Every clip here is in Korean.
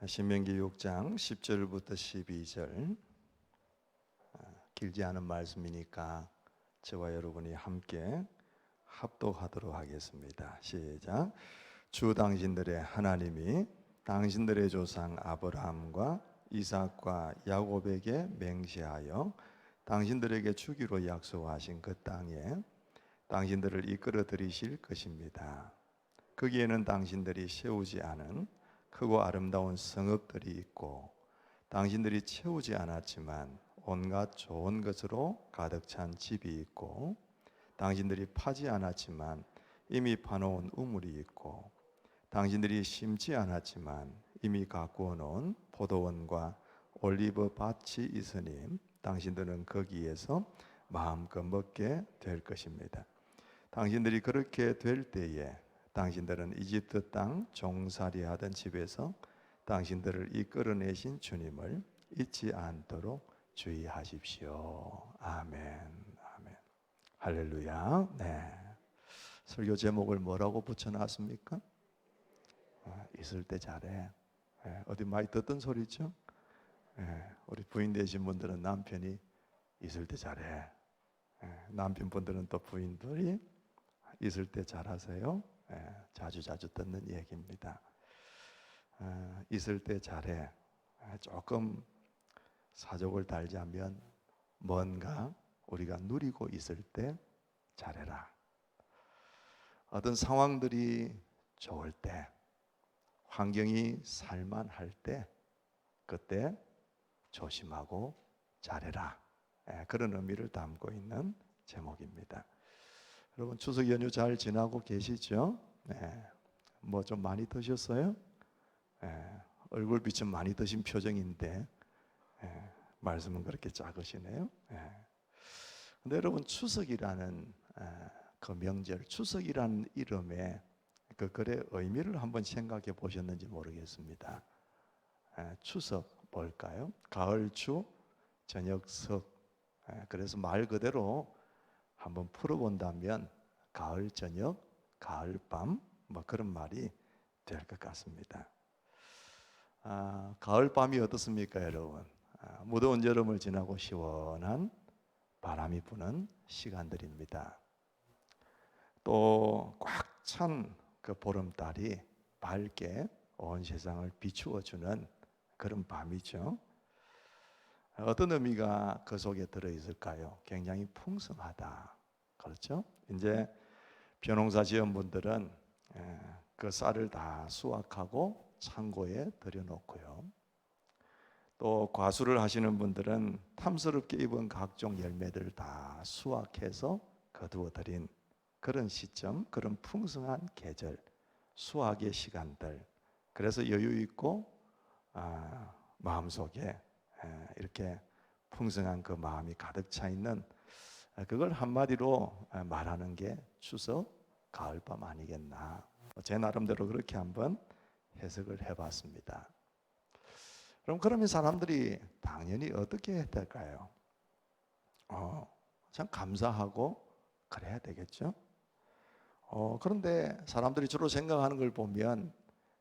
신명기 6장 10절부터 12절 길지 않은 말씀이니까 저와 여러분이 함께 합독하도록 하겠습니다. 시작. 주 당신들의 하나님이 당신들의 조상 아브라함과 이삭과 야곱에게 맹세하여 당신들에게 주기로 약속하신 그 땅에 당신들을 이끌어 들이실 것입니다. 거기에는 당신들이 세우지 않은 크고 아름다운 성읍들이 있고 당신들이 채우지 않았지만 온갖 좋은 것으로 가득 찬 집이 있고 당신들이 파지 않았지만 이미 파놓은 우물이 있고 당신들이 심지 않았지만 이미 가꾸어 놓은 포도원과 올리브 밭이 있으니 당신들은 거기에서 마음껏 먹게 될 것입니다. 당신들이 그렇게 될 때에 당신들은 이집트 땅 종살이하던 집에서 당신들을 이끌어내신 주님을 잊지 않도록 주의하십시오. 아멘. 아멘. 할렐루야. 네. 설교 제목을 뭐라고 붙여놨습니까? 있을 때 잘해. 어디 많이 듣던 소리죠? 우리 부인 되신 분들은 남편이 있을 때 잘해. 남편분들은 또 부인들이 있을 때 잘하세요. 자주 듣는 얘기입니다. 있을 때 잘해. 조금 사족을 달자면 뭔가 우리가 누리고 있을 때 잘해라. 어떤 상황들이 좋을 때, 환경이 살만할 때, 그때 조심하고 잘해라. 그런 의미를 담고 있는 제목입니다. 여러분 추석 연휴 잘 지나고 계시죠? 뭐 좀 많이 드셨어요? 얼굴빛은 많이 드신 표정인데 말씀은 그렇게 작으시네요. 근데 여러분 추석이라는 그 명절, 추석이라는 이름의 그 글의 의미를 한번 생각해 보셨는지 모르겠습니다. 추석 뭘까요? 가을추, 저녁석. 그래서 말 그대로 한번 풀어본다면 가을 저녁, 가을 밤 뭐 그런 말이 될 것 같습니다. 가을 밤이 어떻습니까, 여러분? 무더운 여름을 지나고 시원한 바람이 부는 시간들입니다. 또 꽉 찬 그 보름달이 밝게 온 세상을 비추어주는 그런 밤이죠. 어떤 의미가 그 속에 들어있을까요? 굉장히 풍성하다. 그렇죠? 이제 벼농사 지은 분들은 그 쌀을 다 수확하고 창고에 들여놓고요. 또 과수를 하시는 분들은 탐스럽게 입은 각종 열매들을 다 수확해서 거두어 들인 그런 시점, 그런 풍성한 계절, 수확의 시간들. 그래서 여유 있고 마음속에 이렇게 풍성한 그 마음이 가득 차 있는, 그걸 한마디로 말하는 게 추석 가을밤 아니겠나. 제 나름대로 그렇게 한번 해석을 해봤습니다. 그러면 사람들이 당연히 어떻게 해야 될까요? 참 감사하고 그래야 되겠죠. 그런데 사람들이 주로 생각하는 걸 보면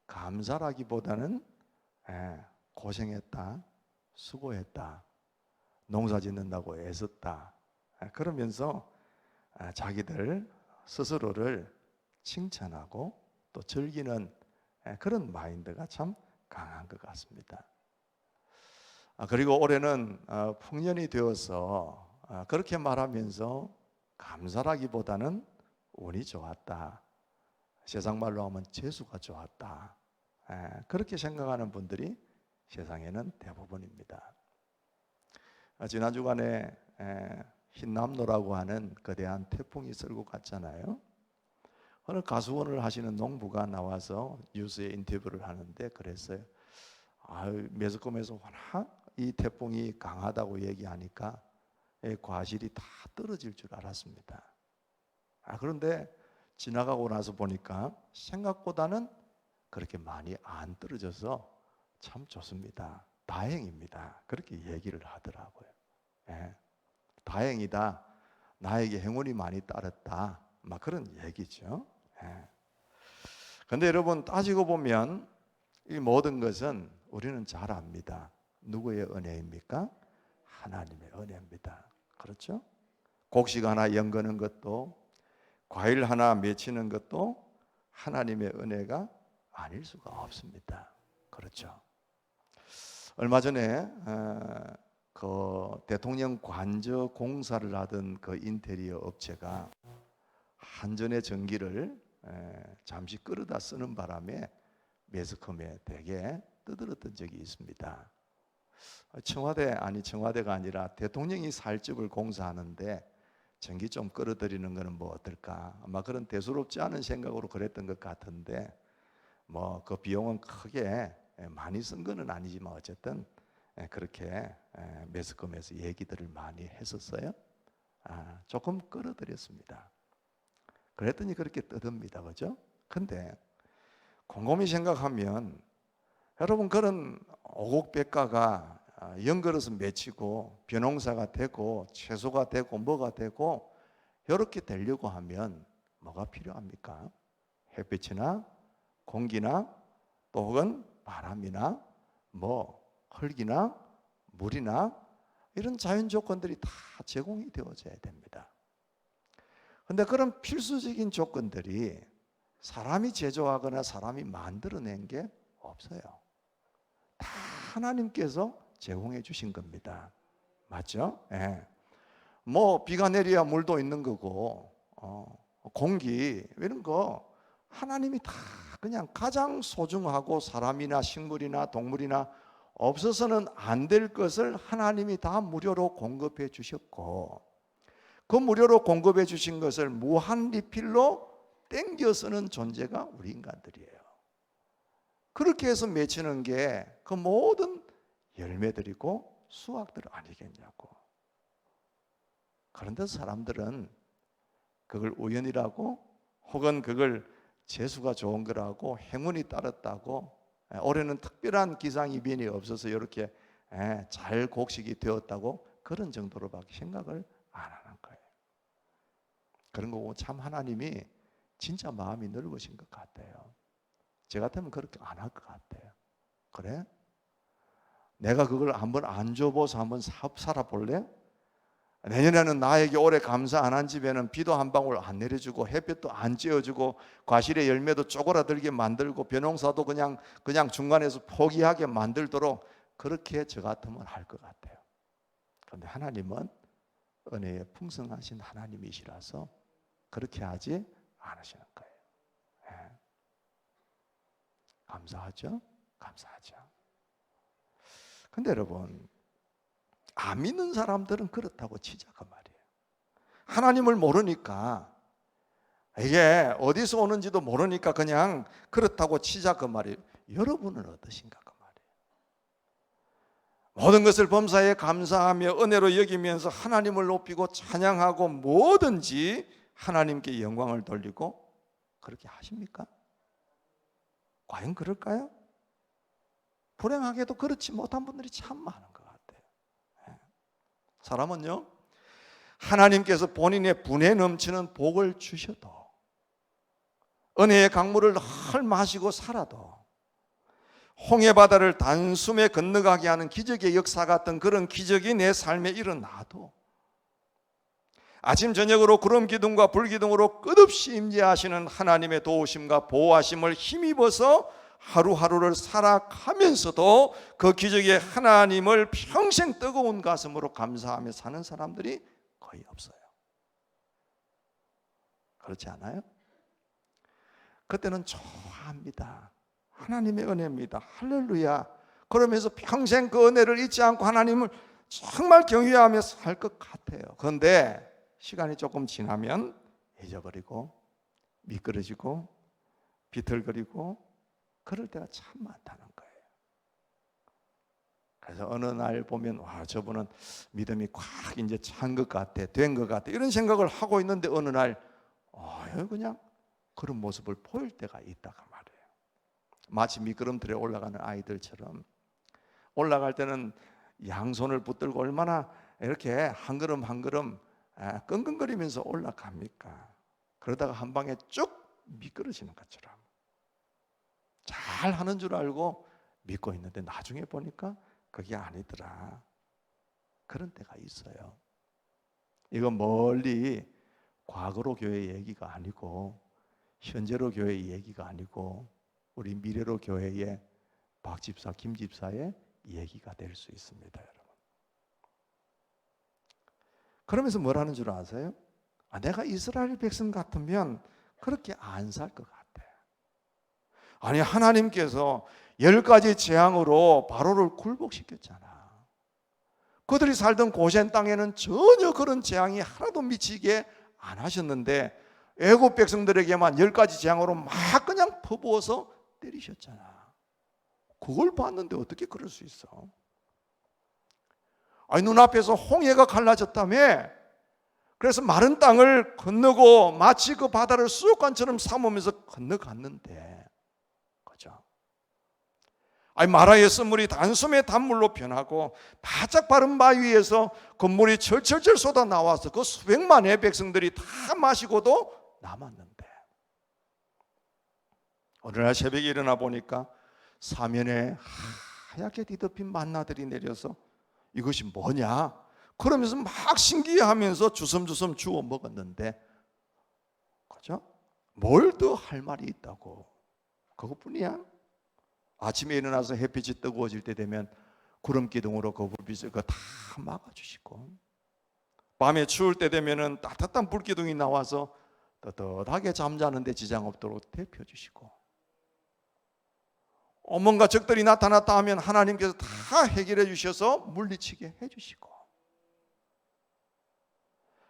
감사라기보다는 고생했다, 수고했다, 농사 짓는다고 애썼다, 그러면서 자기들 스스로를 칭찬하고 또 즐기는 그런 마인드가 참 강한 것 같습니다. 그리고 올해는 풍년이 되어서 그렇게 말하면서 감사라기보다는 운이 좋았다, 세상 말로 하면 재수가 좋았다, 그렇게 생각하는 분들이 세상에는 대부분입니다. 지난 주간에 흰남노라고 하는 거대한 태풍이 쓸고 갔잖아요. 어느 가수원을 하시는 농부가 나와서 뉴스에 인터뷰를 하는데 그랬어요. 매스컴에서 워낙 이 태풍이 강하다고 얘기하니까 과실이 다 떨어질 줄 알았습니다. 그런데 지나가고 나서 보니까 생각보다는 그렇게 많이 안 떨어져서 참 좋습니다. 다행입니다. 그렇게 얘기를 하더라고요. 다행이다. 나에게 행운이 많이 따랐다. 막 그런 얘기죠. 그런데 여러분 따지고 보면 이 모든 것은 우리는 잘 압니다. 누구의 은혜입니까? 하나님의 은혜입니다. 그렇죠? 곡식 하나 연거는 것도, 과일 하나 맺히는 것도 하나님의 은혜가 아닐 수가 없습니다. 그렇죠? 얼마 전에 그 대통령 관저 공사를 하던 그 인테리어 업체가 한전의 전기를 잠시 끌어다 쓰는 바람에 매스컴에 되게 떠들었던 적이 있습니다. 청와대가 아니라 대통령이 살 집을 공사하는데 전기 좀 끌어들이는 거는 뭐 어떨까? 아마 그런 대수롭지 않은 생각으로 그랬던 것 같은데, 뭐 그 비용은 크게 많이 쓴 거는 아니지만 어쨌든 그렇게 매스컴에서 얘기들을 많이 했었어요. 조금 끌어들였습니다. 그랬더니 그렇게 떠듭니다, 그죠? 근데 곰곰이 생각하면 여러분, 그런 오곡백과가 연걸어서 맺히고 벼농사가 되고 채소가 되고 뭐가 되고 이렇게 되려고 하면 뭐가 필요합니까? 햇빛이나 공기나 또 혹은 바람이나 뭐 흙이나 물이나 이런 자연 조건들이 다 제공이 되어져야 됩니다. 그런데 그런 필수적인 조건들이 사람이 제조하거나 사람이 만들어낸 게 없어요. 다 하나님께서 제공해 주신 겁니다. 맞죠? 예. 뭐 비가 내려야 물도 있는 거고, 공기 이런 거 하나님이 다 그냥 가장 소중하고 사람이나 식물이나 동물이나 없어서는 안 될 것을 하나님이 다 무료로 공급해 주셨고, 그 무료로 공급해 주신 것을 무한 리필로 땡겨 쓰는 존재가 우리 인간들이에요. 그렇게 해서 맺히는 게 그 모든 열매들이고 수확들 아니겠냐고. 그런데 사람들은 그걸 우연이라고, 혹은 그걸 재수가 좋은 거라고, 행운이 따랐다고, 올해는 특별한 기상이변이 없어서 이렇게 잘 곡식이 되었다고, 그런 정도로밖에 생각을 안 하는 거예요. 그런 거고 참 하나님이 진짜 마음이 넓으신 것 같아요. 저 같으면 그렇게 안 할 것 같아요. 그래? 내가 그걸 한번 안 줘봐서 한번 살아볼래? 내년에는 나에게 올해 감사 안 한 집에는 비도 한 방울 안 내려주고 햇볕도 안 쬐어주고 과실의 열매도 쪼그라들게 만들고 벼농사도 그냥 중간에서 포기하게 만들도록, 그렇게 저 같으면 할 것 같아요. 그런데 하나님은 은혜에 풍성하신 하나님이시라서 그렇게 하지 않으시는 거예요. 네. 감사하죠? 감사하죠. 근데 여러분, 안 믿는 사람들은 그렇다고 치자 그 말이에요. 하나님을 모르니까, 이게 어디서 오는지도 모르니까 그냥 그렇다고 치자 그 말이에요. 여러분은 어떠신가 그 말이에요. 모든 것을 범사에 감사하며 은혜로 여기면서 하나님을 높이고 찬양하고 뭐든지 하나님께 영광을 돌리고 그렇게 하십니까? 과연 그럴까요? 불행하게도 그렇지 못한 분들이 참 많은 것 같아요. 사람은요, 하나님께서 본인의 분에 넘치는 복을 주셔도, 은혜의 강물을 헐 마시고 살아도, 홍해바다를 단숨에 건너가게 하는 기적의 역사 같은 그런 기적이 내 삶에 일어나도, 아침 저녁으로 구름 기둥과 불 기둥으로 끝없이 임재하시는 하나님의 도우심과 보호하심을 힘입어서 하루하루를 살아가면서도 그 기적의 하나님을 평생 뜨거운 가슴으로 감사하며 사는 사람들이 거의 없어요. 그렇지 않아요? 그때는 좋아합니다. 하나님의 은혜입니다. 할렐루야. 그러면서 평생 그 은혜를 잊지 않고 하나님을 정말 경외하며 살 것 같아요. 그런데 시간이 조금 지나면 잊어버리고 미끄러지고 비틀거리고 그럴 때가 참 많다는 거예요. 그래서 어느 날 보면, 와, 저분은 믿음이 꽉 이제 찬 것 같아, 된 것 같아, 이런 생각을 하고 있는데 어느 날 그냥 그런 모습을 보일 때가 있다가 말이에요. 마치 미끄럼틀에 올라가는 아이들처럼 올라갈 때는 양손을 붙들고 얼마나 이렇게 한 걸음 한 걸음 끙끙거리면서 올라갑니까? 그러다가 한 방에 쭉 미끄러지는 것처럼 잘 하는 줄 알고 믿고 있는데 나중에 보니까 그게 아니더라. 그런 때가 있어요. 이건 멀리 과거로 교회 얘기가 아니고 현재로 교회 얘기가 아니고 우리 미래로 교회의 박 집사, 김 집사의 얘기가 될 수 있습니다, 여러분. 그러면서 뭐라는 줄 아세요? 내가 이스라엘 백성 같으면 그렇게 안 살 것 같아. 아니, 하나님께서 10가지 재앙으로 바로를 굴복시켰잖아. 그들이 살던 고센 땅에는 전혀 그런 재앙이 하나도 미치게 안 하셨는데 애굽 백성들에게만 10가지 재앙으로 막 그냥 퍼부어서 때리셨잖아. 그걸 봤는데 어떻게 그럴 수 있어? 아니, 눈앞에서 홍해가 갈라졌다며. 그래서 마른 땅을 건너고 마치 그 바다를 수족관처럼 삼으면서 건너갔는데, 그죠? 아니, 마라의 쓴물이 단숨에 단물로 변하고 바짝 바른 바위 위에서 그 물이 철철철 쏟아 나와서 그 수백만의 백성들이 다 마시고도 남았는데, 오늘날 새벽에 일어나 보니까 사면에 하얗게 뒤덮인 만나들이 내려서 이것이 뭐냐? 그러면서 막 신기해하면서 주섬주섬 주워 먹었는데, 그죠? 뭘 더 할 말이 있다고? 그것뿐이야? 아침에 일어나서 햇빛이 뜨거워질 때 되면 구름 기둥으로 그 불빛을 다 막아주시고, 밤에 추울 때 되면은 따뜻한 불기둥이 나와서 떳떳하게 잠자는데 지장 없도록 데펴주시고, 뭔가 적들이 나타났다 하면 하나님께서 다 해결해 주셔서 물리치게 해주시고,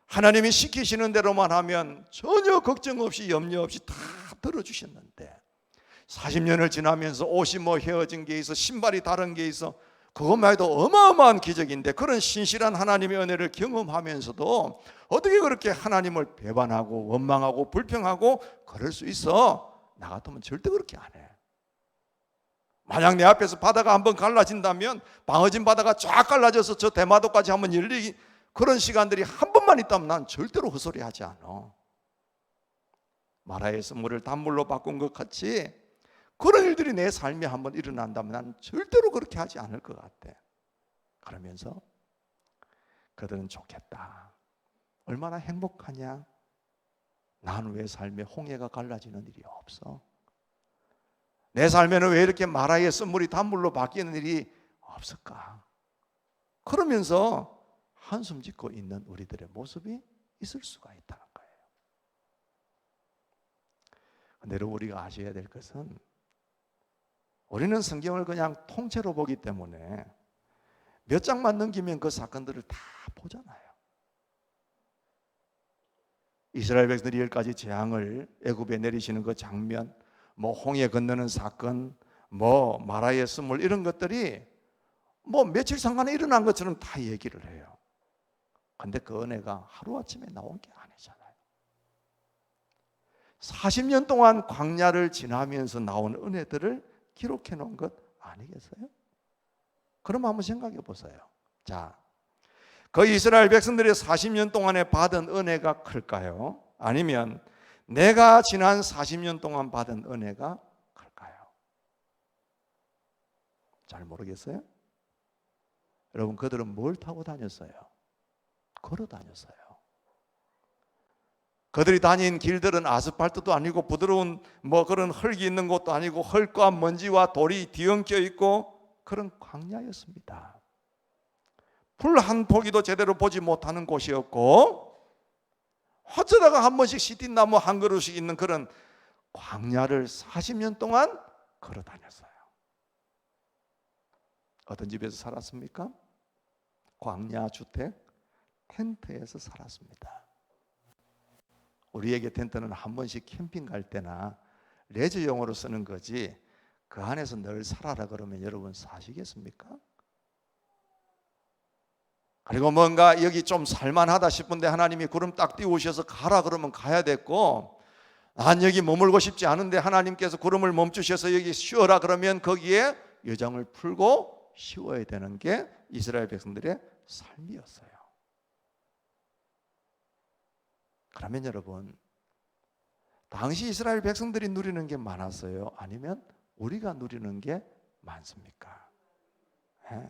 하나님이 시키시는 대로만 하면 전혀 걱정 없이 염려 없이 다 들어주셨는데, 40년을 지나면서 옷이 헤어진 게 있어, 신발이 다른 게 있어, 그것만 해도 어마어마한 기적인데, 그런 신실한 하나님의 은혜를 경험하면서도 어떻게 그렇게 하나님을 배반하고 원망하고 불평하고 그럴 수 있어? 나 같으면 절대 그렇게 안 해. 만약 내 앞에서 바다가 한번 갈라진다면, 방어진 바다가 쫙 갈라져서 저 대마도까지 한번 열리기, 그런 시간들이 한 번만 있다면 난 절대로 헛소리하지 않아. 마라의 쓴물을 단물로 바꾼 것 같이 그런 일들이 내 삶에 한번 일어난다면 난 절대로 그렇게 하지 않을 것 같아. 그러면서 그들은 좋겠다, 얼마나 행복하냐, 난 왜 삶에 홍해가 갈라지는 일이 없어? 내 삶에는 왜 이렇게 마라의 쓴물이 단물로 바뀌는 일이 없을까? 그러면서 한숨 짓고 있는 우리들의 모습이 있을 수가 있다는 거예요. 근데 우리가 아셔야 될 것은, 우리는 성경을 그냥 통째로 보기 때문에 몇 장만 넘기면 그 사건들을 다 보잖아요. 이스라엘 백성들이 10가지 재앙을 애굽에 내리시는 그 장면, 홍해 건너는 사건, 마라의 쓴물, 이런 것들이 며칠 상간에 일어난 것처럼 다 얘기를 해요. 근데 그 은혜가 하루아침에 나온 게 아니잖아요. 40년 동안 광야를 지나면서 나온 은혜들을 기록해 놓은 것 아니겠어요? 그럼 한번 생각해 보세요. 자, 그 이스라엘 백성들이 40년 동안에 받은 은혜가 클까요? 아니면 내가 지난 40년 동안 받은 은혜가 클까요? 잘 모르겠어요? 여러분, 그들은 뭘 타고 다녔어요? 걸어 다녔어요. 그들이 다닌 길들은 아스팔트도 아니고 부드러운 그런 흙이 있는 곳도 아니고 흙과 먼지와 돌이 뒤엉켜 있고 그런 광야였습니다. 풀 한 포기도 제대로 보지 못하는 곳이었고, 어쩌다가 한 번씩 시딘나무 한 그루씩 있는 그런 광야를 40년 동안 걸어 다녔어요. 어떤 집에서 살았습니까? 광야 주택 텐트에서 살았습니다. 우리에게 텐트는 한 번씩 캠핑 갈 때나 레저용으로 쓰는 거지, 그 안에서 늘 살아라 그러면 여러분 사시겠습니까? 그리고 뭔가 여기 좀 살만하다 싶은데 하나님이 구름 딱 띄우셔서 가라 그러면 가야 됐고, 난 여기 머물고 싶지 않은데 하나님께서 구름을 멈추셔서 여기 쉬어라 그러면 거기에 여정을 풀고 쉬어야 되는 게 이스라엘 백성들의 삶이었어요. 그러면 여러분, 당시 이스라엘 백성들이 누리는 게 많았어요? 아니면 우리가 누리는 게 많습니까? 예.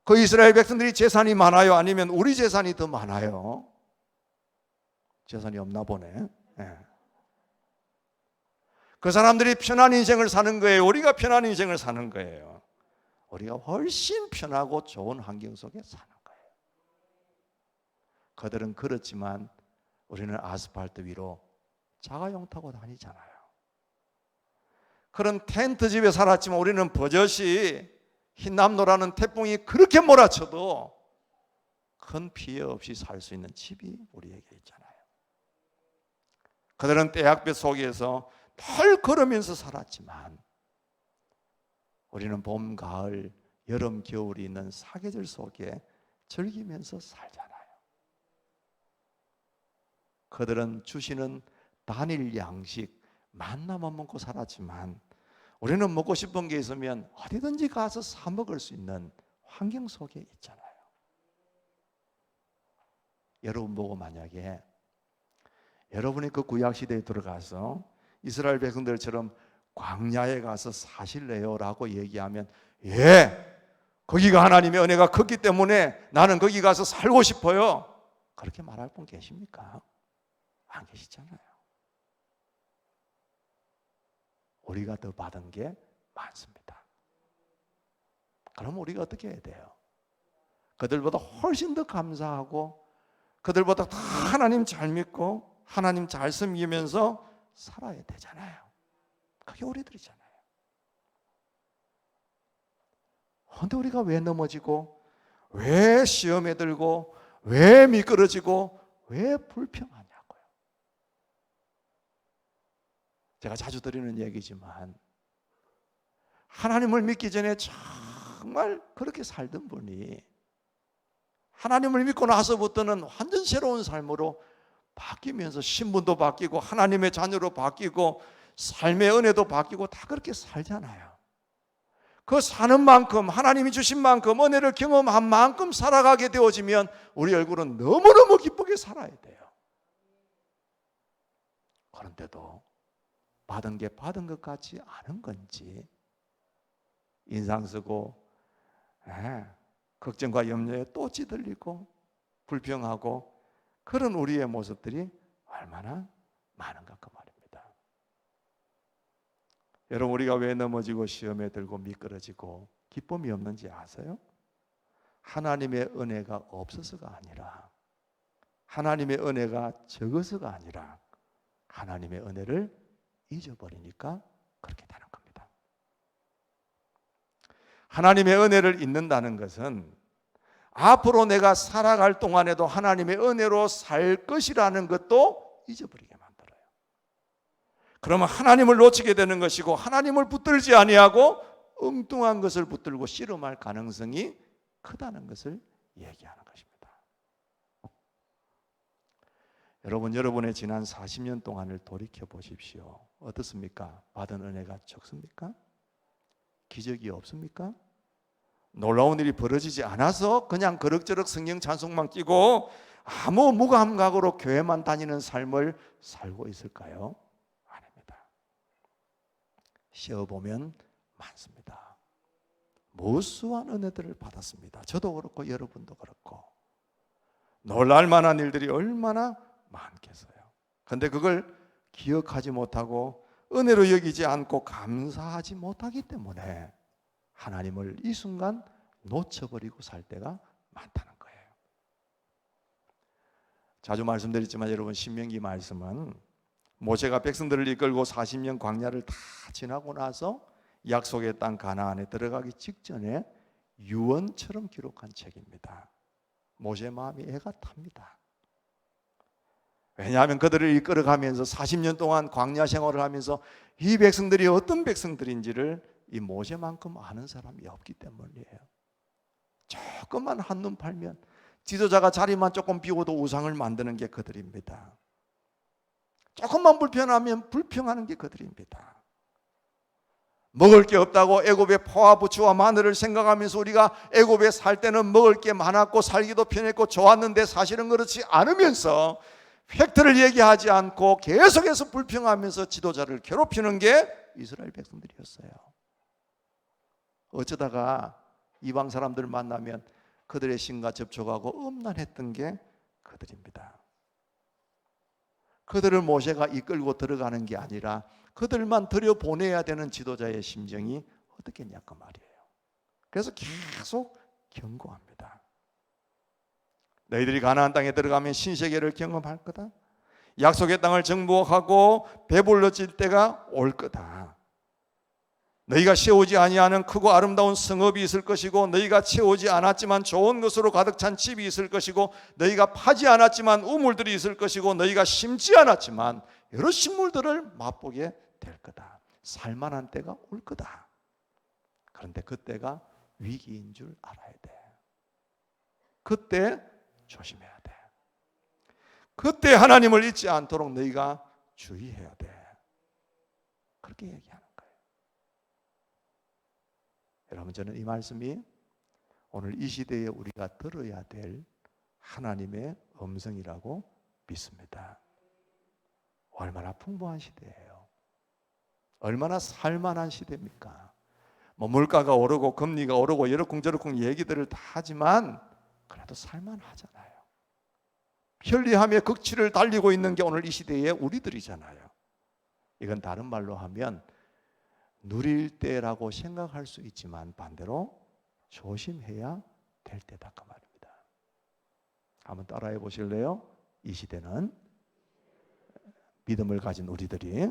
그 이스라엘 백성들이 재산이 많아요? 아니면 우리 재산이 더 많아요? 재산이 없나 보네. 예. 그 사람들이 편한 인생을 사는 거예요? 우리가 편한 인생을 사는 거예요? 우리가 훨씬 편하고 좋은 환경 속에 사는 거예요. 그들은 그렇지만 우리는 아스팔트 위로 자가용 타고 다니잖아요. 그런 텐트 집에 살았지만 우리는 버젓이 흰남노라는 태풍이 그렇게 몰아쳐도 큰 피해 없이 살 수 있는 집이 우리에게 있잖아요. 그들은 떼약볕 속에서 늘 걸으면서 살았지만 우리는 봄, 가을, 여름, 겨울이 있는 사계절 속에 즐기면서 살잖아요. 그들은 주시는 단일 양식 만나만 먹고 살았지만 우리는 먹고 싶은 게 있으면 어디든지 가서 사 먹을 수 있는 환경 속에 있잖아요. 여러분 보고 만약에 여러분이 그 구약시대에 들어가서 이스라엘 백성들처럼 광야에 가서 사실래요? 라고 얘기하면 예, 거기가 하나님의 은혜가 컸기 때문에 나는 거기 가서 살고 싶어요. 그렇게 말할 분 계십니까? 안 계시잖아요. 우리가 더 받은 게 많습니다. 그럼 우리가 어떻게 해야 돼요? 그들보다 훨씬 더 감사하고 그들보다 더 하나님 잘 믿고 하나님 잘 섬기면서 살아야 되잖아요. 그게 우리들이잖아요. 그런데 우리가 왜 넘어지고 왜 시험에 들고 왜 미끄러지고 왜 불평하냐고요. 제가 자주 드리는 얘기지만 하나님을 믿기 전에 정말 그렇게 살던 분이 하나님을 믿고 나서부터는 완전 새로운 삶으로 바뀌면서 신분도 바뀌고 하나님의 자녀로 바뀌고 삶의 은혜도 바뀌고 다 그렇게 살잖아요. 그 사는 만큼 하나님이 주신 만큼 은혜를 경험한 만큼 살아가게 되어지면 우리 얼굴은 너무너무 기쁘게 살아야 돼요. 그런데도 받은 게 받은 것 같지 않은 건지 인상 쓰고 걱정과 염려에 또 찌들리고 불평하고 그런 우리의 모습들이 얼마나 많은가 그 말입니다. 여러분 우리가 왜 넘어지고 시험에 들고 미끄러지고 기쁨이 없는지 아세요? 하나님의 은혜가 없어서가 아니라 하나님의 은혜가 적어서가 아니라 하나님의 은혜를 잊어버리니까 그렇게 되는 겁니다. 하나님의 은혜를 잊는다는 것은 앞으로 내가 살아갈 동안에도 하나님의 은혜로 살 것이라는 것도 잊어버리게 만들어요. 그러면 하나님을 놓치게 되는 것이고 하나님을 붙들지 아니하고 엉뚱한 것을 붙들고 씨름할 가능성이 크다는 것을 얘기하는 것입니다. 여러분, 여러분의 지난 40년 동안을 돌이켜 보십시오. 어떻습니까? 받은 은혜가 적습니까? 기적이 없습니까? 놀라운 일이 벌어지지 않아서 그냥 그럭저럭 성경 찬송만 끼고 아무 무감각으로 교회만 다니는 삶을 살고 있을까요? 아닙니다. 쉬어보면 많습니다. 무수한 은혜들을 받았습니다. 저도 그렇고 여러분도 그렇고 놀랄 만한 일들이 얼마나 많겠어요. 그런데 그걸 기억하지 못하고 은혜로 여기지 않고 감사하지 못하기 때문에 하나님을 이 순간 놓쳐버리고 살 때가 많다는 거예요. 자주 말씀드렸지만 여러분 신명기 말씀은 모세가 백성들을 이끌고 40년 광야를 다 지나고 나서 약속의 땅 가나안에 들어가기 직전에 유언처럼 기록한 책입니다. 모세의 마음이 애가 탑니다. 왜냐하면 그들을 이끌어가면서 40년 동안 광야 생활을 하면서 이 백성들이 어떤 백성들인지를 이 모세만큼 아는 사람이 없기 때문이에요. 조금만 한눈 팔면 지도자가 자리만 조금 비워도 우상을 만드는 게 그들입니다. 조금만 불편하면 불평하는 게 그들입니다. 먹을 게 없다고 애굽의 포와 부추와 마늘을 생각하면서 우리가 애굽에 살 때는 먹을 게 많았고 살기도 편했고 좋았는데 사실은 그렇지 않으면서 팩트를 얘기하지 않고 계속해서 불평하면서 지도자를 괴롭히는 게 이스라엘 백성들이었어요. 어쩌다가 이방 사람들 만나면 그들의 신과 접촉하고 음란했던 게 그들입니다. 그들을 모세가 이끌고 들어가는 게 아니라 그들만 들여보내야 되는 지도자의 심정이 어떻겠냐 그 말이에요. 그래서 계속 경고합니다. 너희들이 가나안 땅에 들어가면 신세계를 경험할 거다. 약속의 땅을 정복하고 배불러질 때가 올 거다. 너희가 세우지 아니하는 크고 아름다운 성읍이 있을 것이고, 너희가 채우지 않았지만 좋은 것으로 가득 찬 집이 있을 것이고, 너희가 파지 않았지만 우물들이 있을 것이고, 너희가 심지 않았지만 여러 식물들을 맛보게 될 거다. 살만한 때가 올 거다. 그런데 그때가 위기인 줄 알아야 돼. 그때 조심해야 돼. 그때 하나님을 잊지 않도록 너희가 주의해야 돼. 그렇게 얘기하는 거예요. 여러분, 저는 이 말씀이 오늘 이 시대에 우리가 들어야 될 하나님의 음성이라고 믿습니다. 얼마나 풍부한 시대예요. 얼마나 살만한 시대입니까? 뭐 물가가 오르고 금리가 오르고 여러쿵저러쿵 얘기들을 다 하지만 그래도 살만하잖아요. 편리함의 극치를 달리고 있는 게 오늘 이 시대의 우리들이잖아요. 이건 다른 말로 하면 누릴 때라고 생각할 수 있지만 반대로 조심해야 될 때다 그 말입니다. 한번 따라해 보실래요? 이 시대는 믿음을 가진 우리들이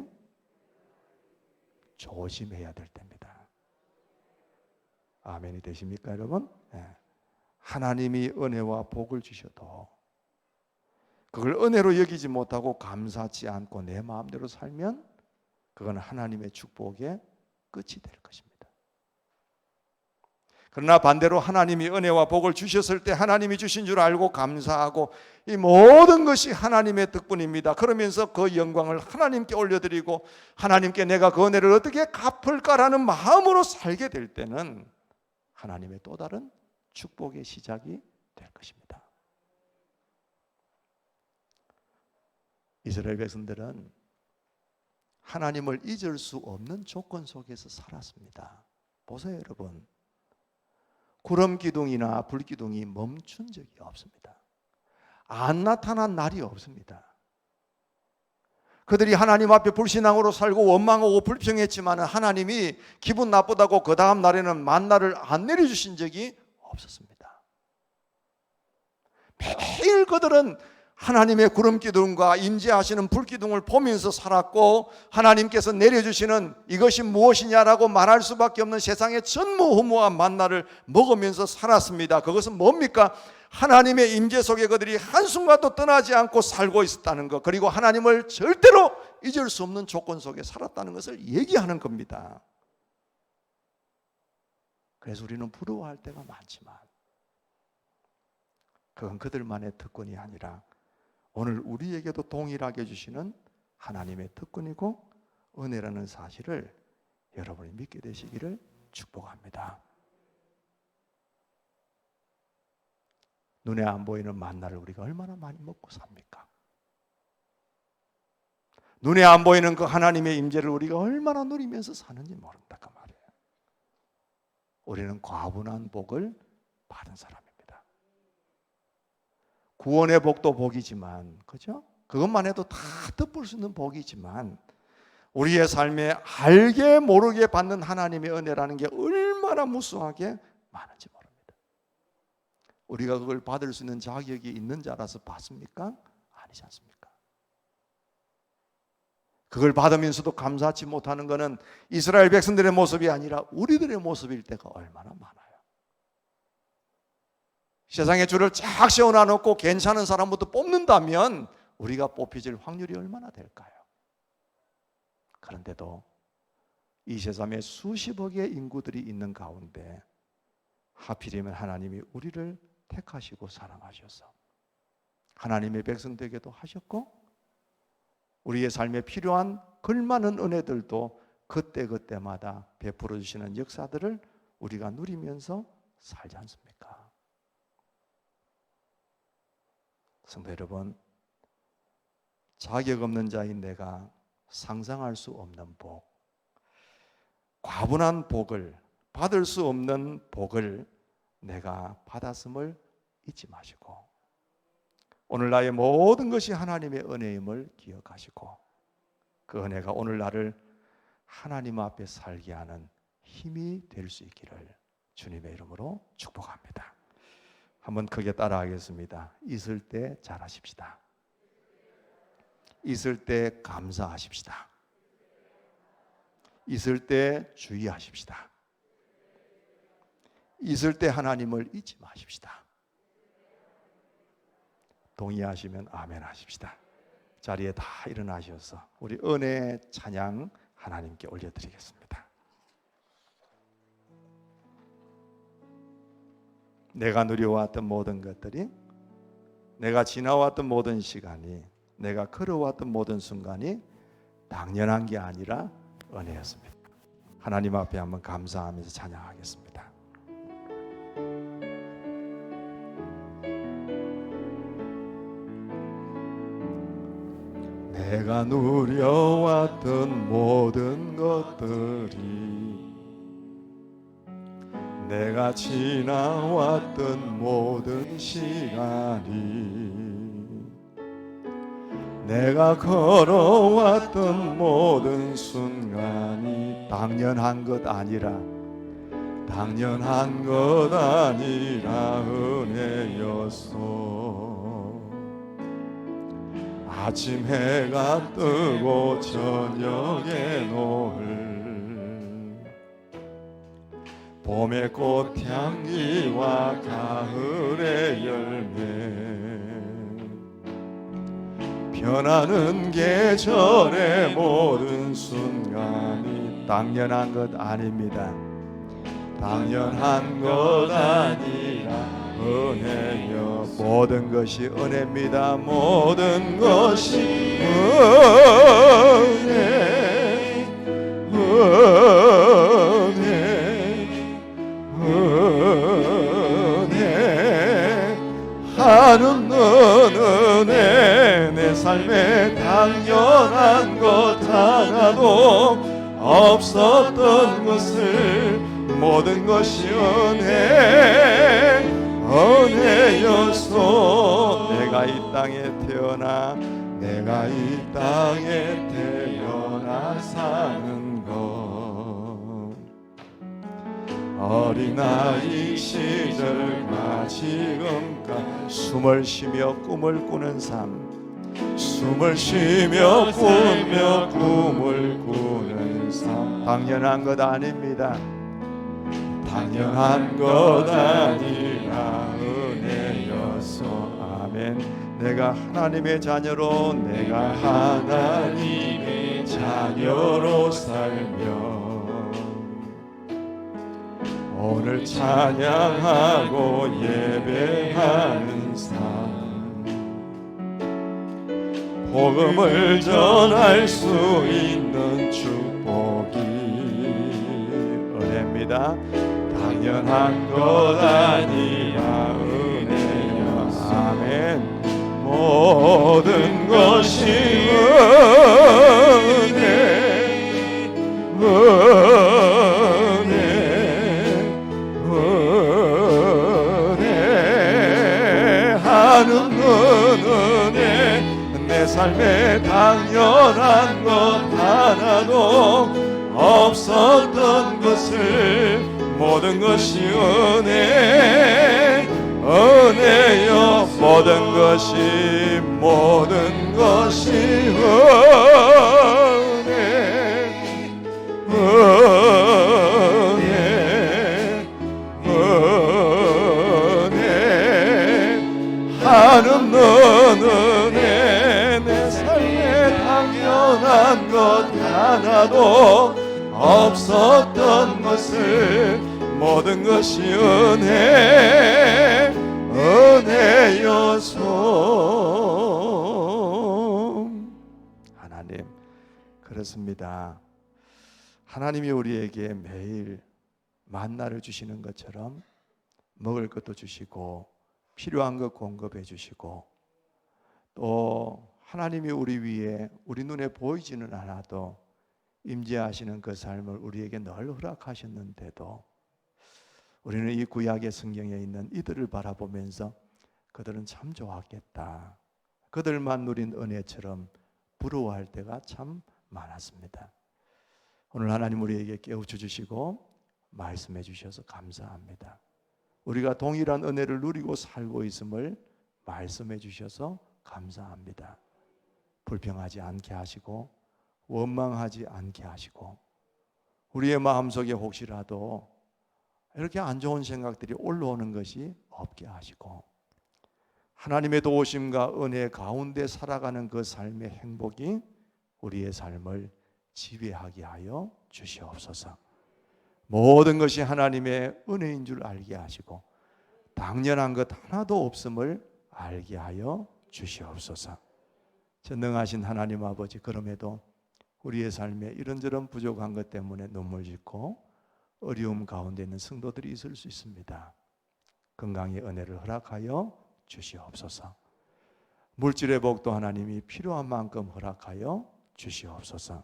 조심해야 될 때입니다. 아멘이 되십니까 여러분? 네. 하나님이 은혜와 복을 주셔도 그걸 은혜로 여기지 못하고 감사치 않고 내 마음대로 살면 그건 하나님의 축복의 끝이 될 것입니다. 그러나 반대로 하나님이 은혜와 복을 주셨을 때 하나님이 주신 줄 알고 감사하고 이 모든 것이 하나님의 덕분입니다. 그러면서 그 영광을 하나님께 올려드리고 하나님께 내가 그 은혜를 어떻게 갚을까라는 마음으로 살게 될 때는 하나님의 또 다른 축복의 시작이 될 것입니다. 이스라엘 백성들은 하나님을 잊을 수 없는 조건 속에서 살았습니다. 보세요 여러분. 구름 기둥이나 불 기둥이 멈춘 적이 없습니다. 안 나타난 날이 없습니다. 그들이 하나님 앞에 불신앙으로 살고 원망하고 불평했지만 하나님이 기분 나쁘다고 그 다음 날에는 만나를 안 내려주신 적이 없었습니다. 매일 그들은 하나님의 구름 기둥과 임재하시는 불 기둥을 보면서 살았고 하나님께서 내려주시는 이것이 무엇이냐라고 말할 수밖에 없는 세상의 전무후무한 만나를 먹으면서 살았습니다. 그것은 뭡니까? 하나님의 임재 속에 그들이 한순간도 떠나지 않고 살고 있었다는 것, 그리고 하나님을 절대로 잊을 수 없는 조건 속에 살았다는 것을 얘기하는 겁니다. 그래서 우리는 부러워할 때가 많지만 그건 그들만의 특권이 아니라 오늘 우리에게도 동일하게 주시는 하나님의 특권이고 은혜라는 사실을 여러분이 믿게 되시기를 축복합니다. 눈에 안 보이는 만나를 우리가 얼마나 많이 먹고 삽니까? 눈에 안 보이는 그 하나님의 임재를 우리가 얼마나 누리면서 사는지 모른다 그 말이에요. 우리는 과분한 복을 받은 사람입니다. 구원의 복도 복이지만, 그죠? 그것만 해도 다 덮을 수 있는 복이지만 우리의 삶에 알게 모르게 받는 하나님의 은혜라는 게 얼마나 무수하게 많은지 모릅니다. 우리가 그걸 받을 수 있는 자격이 있는 자라서 받습니까? 아니지 않습니까? 그걸 받으면서도 감사하지 못하는 것은 이스라엘 백성들의 모습이 아니라 우리들의 모습일 때가 얼마나 많아요. 세상에 줄을 쫙 세워놔놓고 괜찮은 사람부터 뽑는다면 우리가 뽑혀질 확률이 얼마나 될까요? 그런데도 이 세상에 수십억의 인구들이 있는 가운데 하필이면 하나님이 우리를 택하시고 사랑하셔서 하나님의 백성 되게도 하셨고 우리의 삶에 필요한 걸맞는 은혜들도 그때그때마다 베풀어 주시는 역사들을 우리가 누리면서 살지 않습니까? 성도 여러분, 자격 없는 자인 내가 상상할 수 없는 복, 다분한 복을, 받을 수 없는 복을 내가 받았음을 잊지 마시고, 오늘 나의 모든 것이 하나님의 은혜임을 기억하시고, 그 은혜가 오늘 나를 하나님 앞에 살게 하는 힘이 될 수 있기를 주님의 이름으로 축복합니다. 한번 크게 따라하겠습니다. 있을 때 잘하십시다. 있을 때 감사하십시다. 있을 때 주의하십시다. 있을 때 하나님을 잊지 마십시다. 동의하시면 아멘 하십시다. 자리에 다 일어나셔서 우리 은혜 찬양 하나님께 올려드리겠습니다. 내가 누려왔던 모든 것들이, 내가 지나왔던 모든 시간이, 내가 걸어왔던 모든 순간이 당연한 게 아니라 은혜였습니다. 하나님 앞에 한번 감사하면서 찬양하겠습니다. 내가 누려왔던 모든 것들이, 내가 지나왔던 모든 시간이, 내가 걸어왔던 모든 순간이 당연한 것 아니라 은혜였소. 아침 해가 뜨고 저녁에 노을, 봄의 꽃향기와 가을의 열매, 변하는 계절의 모든 순간이 당연한 것 아닙니다. 당연한 것 아니라 은혜여. 모든 것이 은혜입니다. 모든 것이 은혜, 은혜, 한없는 은혜. 내 삶에 당연한 것 하나도 없었던 것을, 모든 것이 은혜였소. 내가 이 땅에 태어나, 내가 이 땅에 태어나 사는 것, 어린아이 시절과 지금까지 숨을 쉬며 꿈을 꾸는 삶, 숨을 쉬며 꾸며 꿈을 꾸는 삶 당연한 것 아닙니다. 당연한 것 아니라 은혜였소. 아멘. 내가 하나님의 자녀로, 내가 하나님의 자녀로 살며 오늘 찬양하고 예배하는 삶, 복음을 전할 수 있는 축복이 은혜입니다. 당연한 것 아니라 은혜여. 아멘. 모든 것이 은혜, 은혜, 은혜, 한없는 은혜. 내 삶에 당연한 것 하나도 없었던 것을, 모든 것이 은혜, 은혜여. 모든 것이 은혜, 은혜, 은혜, 한없는 은혜. 내 삶에 당연한 것 하나도 없었던 것을, 모든 것이 은혜, 은혜여소. 하나님, 그렇습니다. 하나님이 우리에게 매일 만나를 주시는 것처럼 먹을 것도 주시고 필요한 것 공급해 주시고, 또 하나님이 우리 위에 우리 눈에 보이지는 않아도 임재하시는 그 삶을 우리에게 늘 허락하셨는데도 우리는 이 구약의 성경에 있는 이들을 바라보면서 그들은 참 좋았겠다, 그들만 누린 은혜처럼 부러워할 때가 참 많았습니다. 오늘 하나님 우리에게 깨우쳐 주시고 말씀해 주셔서 감사합니다. 우리가 동일한 은혜를 누리고 살고 있음을 말씀해 주셔서 감사합니다. 불평하지 않게 하시고 원망하지 않게 하시고 우리의 마음속에 혹시라도 이렇게 안 좋은 생각들이 올라오는 것이 없게 하시고 하나님의 도우심과 은혜 가운데 살아가는 그 삶의 행복이 우리의 삶을 지배하게 하여 주시옵소서. 모든 것이 하나님의 은혜인 줄 알게 하시고 당연한 것 하나도 없음을 알게 하여 주시옵소서. 전능하신 하나님 아버지, 그럼에도 우리의 삶에 이런저런 부족한 것 때문에 눈물 짓고 어려움 가운데 있는 성도들이 있을 수 있습니다. 건강의 은혜를 허락하여 주시옵소서. 물질의 복도 하나님이 필요한 만큼 허락하여 주시옵소서.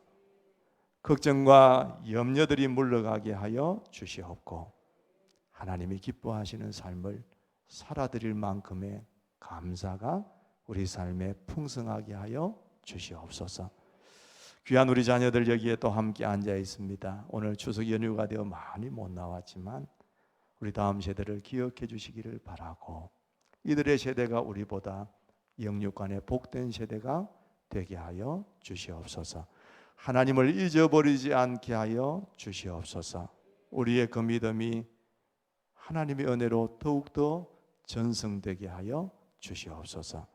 걱정과 염려들이 물러가게 하여 주시옵고 하나님이 기뻐하시는 삶을 살아드릴 만큼의 감사가 우리 삶에 풍성하게 하여 주시옵소서. 귀한 우리 자녀들 여기에 또 함께 앉아 있습니다. 오늘 추석 연휴가 되어 많이 못 나왔지만 우리 다음 세대를 기억해 주시기를 바라고 이들의 세대가 우리보다 영육간에 복된 세대가 되게 하여 주시옵소서. 하나님을 잊어버리지 않게 하여 주시옵소서. 우리의 그 믿음이 하나님의 은혜로 더욱더 전성되게 하여 주시옵소서.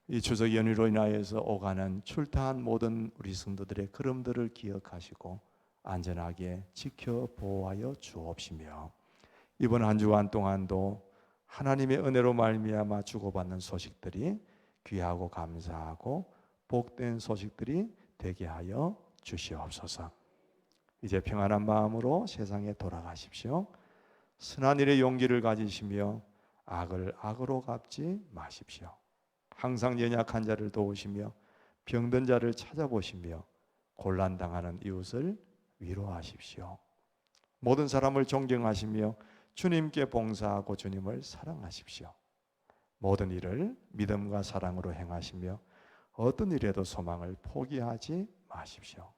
이 추석 연휴로 인하여서 오가는 출타한 모든 우리 성도들의 걸음들을 기억하시고 안전하게 지켜 보호하여 주옵시며 이번 한 주간 동안도 하나님의 은혜로 말미암아 주고받는 소식들이 귀하고 감사하고 복된 소식들이 되게 하여 주시옵소서. 이제 평안한 마음으로 세상에 돌아가십시오. 선한 일의 용기를 가지시며 악을 악으로 갚지 마십시오. 항상 연약한 자를 도우시며 병든 자를 찾아보시며 곤란당하는 이웃을 위로하십시오. 모든 사람을 존경하시며 주님께 봉사하고 주님을 사랑하십시오. 모든 일을 믿음과 사랑으로 행하시며 어떤 일에도 소망을 포기하지 마십시오.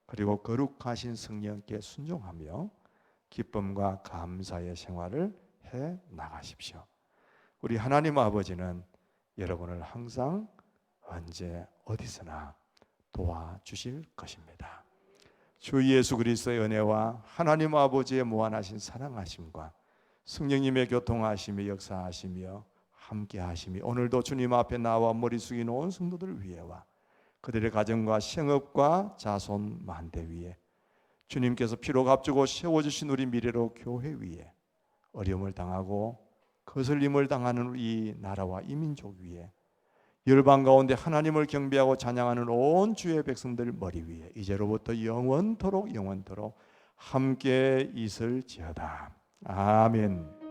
그리고 거룩하신 성령께 순종하며 기쁨과 감사의 생활을 해 나가십시오. 우리 하나님 아버지는 여러분을 항상 언제 어디서나 도와주실 것입니다. 주 예수 그리스도의 은혜와 하나님 아버지의 무한하신 사랑하심과 성령님의 교통하심이 역사하시며 함께하심이 오늘도 주님 앞에 나와 머리 숙인 온 성도들 위에와 그들의 가정과 생업과 자손 만대 위에 주님께서 피로 값주고 세워주신 우리 미래로 교회 위에 어려움을 당하고 거슬림을 당하는 이 나라와 이 민족 위에 열방 가운데 하나님을 경배하고 찬양하는 온 주의 백성들 머리 위에 이제로부터 영원토록 함께 있을지어다. 아멘.